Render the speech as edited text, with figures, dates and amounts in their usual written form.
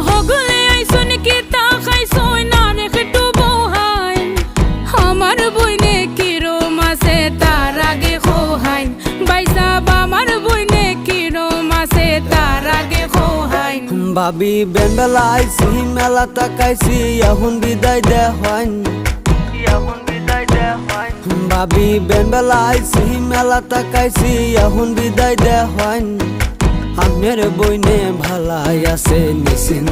হগলে আইসন কি তা খাইছই না রেখে বহাই আমার বইনে কিরম আছে তার আগে খোহাইন বাইসাব আমার বইনে কিরম আছে তার আগে খোহাইন ভাবি বেলা আইছি মেলা তাকাইছি এখন বিদায় দে হইন ভাবি বেলা আইছি মেলা তাকাইছি এখন বিদায় দে হইন আমের বইনে ভালাই আছে নিশ্চিন্ত